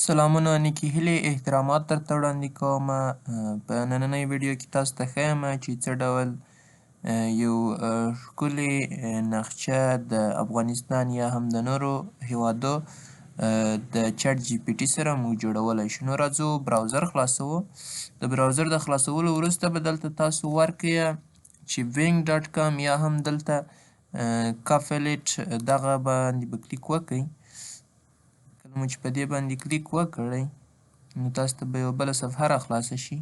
سلامونه نیکې هیلې احترامات درته وړاندې کومه. په نننۍ ویډیو کې تاسو ته ښیم چې څه ډول یو ښکلې نقشه د افغانستان یا هم د نورو هیوادو د چټ جي پي ټي سره موږ جوړولی شو. نو راځو براوزر خلاصوو. د براوزر د خلاصولو وروسته به دلته تاسو ورکړئ چې wing.com یا هم دلته کافلیټ دغه باندې به کلیک وکړئ. کله مو چې په دې باندې کلیک وکړئ نو تاسو ته به یوه بله صفحه را خلاصه شي.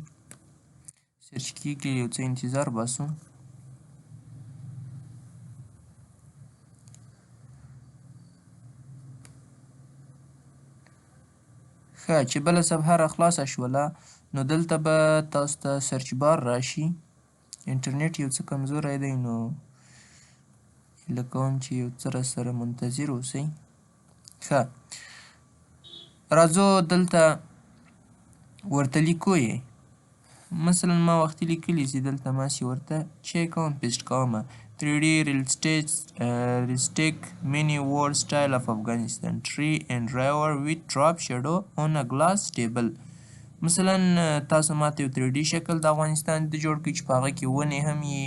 سرچ کیږي، یو څه انتظار باسو. ښه چې بله صفحه را خلاصه شوله نو دلته به تاسو ته سرچ بار راشي. انټرنیټ یو څه کمزوری دی نو هیله کوم چې یو څه راسره منتظر اوسئ. ښه راځو دلته ورته لیکو یې. مثلا ما وختي لیکلي چې دلته ماسې ورته چیک کوم پیسټ کومه 3D realistic mini world style of Afghanistan tree and river with drop shadow on a glass table. مثلا تاسو ماته یو 3D شکل د افغانستان د جوړ کړئ چې په هغه کې ونې هم وي،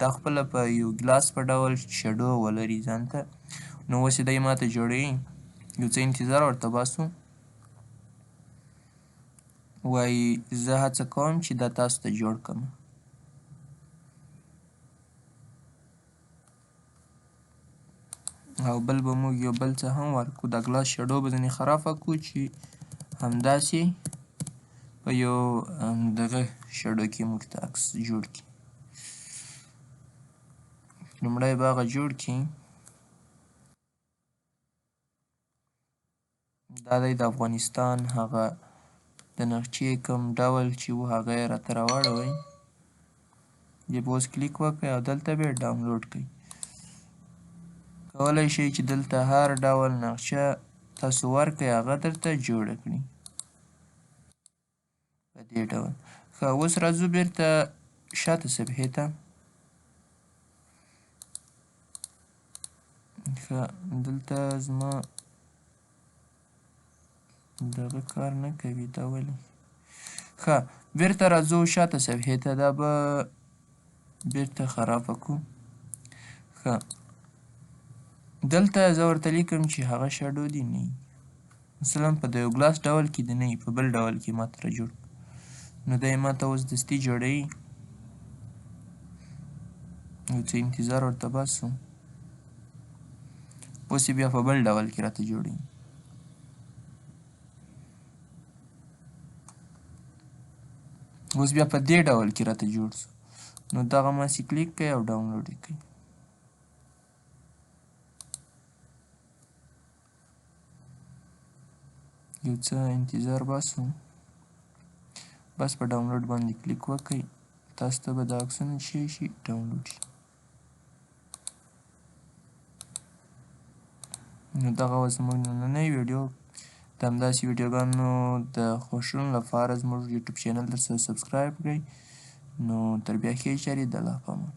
دا خپله په یو ګلاس په ډول شډو ولري ځان ته. نو اوس یې دی ماته جوړوي، یو څه انتظار ورته باسو. وایي زه هڅه کوم چې دا تاسو ته جوړ کړم. او بل به موږ یو بل څه هم ورکړو، دا ګلاس شډو به ځینې خرافه کړو چې همداسې په یو دغه شډو کې موږ ته عکس جوړ کړي. لومړی به هغه جوړ کړي. دا دی د افغانستان هغه د نقشې کوم ډول چې و هغه یې راته راواړوئ. دې به اوس کلیک وکړئ او دلته به یې ډاونلوډ کړئ. کولی شئ چې دلته هر ډول نقشه تاسو ورکړئ هغه درته جوړه کړي په دې ډول. ښه اوس راځو بیرته شاته صفحې ته. ښه دلته زما دغه کار نه کوي، دا ولې؟ ښه بیرته راځو شاته صفحې ته، دا به بیرته خرابه کړو. ښه دلته زه ورته لیکم چې هغه شډو دې نه وي، مثلا په د یو ګلاس ډول کې دې نه وي، په بل ډول کې ماته را جوړ کړو. نو دا یې ماته اوس دستي جوړوي، یو څه انتظار ورته باسو. اوس یې بیا په بل ډول کې راته جوړوي. اوس بیا په دې ډول کې راته جوړ سو. نو دغه ماسې کلیک کړئ او ډاونلوډ یې کړئ. یو څه انتظار باسو. بس په ډاونلوډ باندې کلیک وکړئ، تاسو ته به دا عکسونه څه شي ډاونلوډ شي. نو دغه وه زموږ نننۍ ویډیو. د همداسې ویډیوګانو د خوښولو لپاره زموږ یوټیوب چینل درسره سبسکرایب کړئ. نو تر بیا ښې چارې، د الله په امان.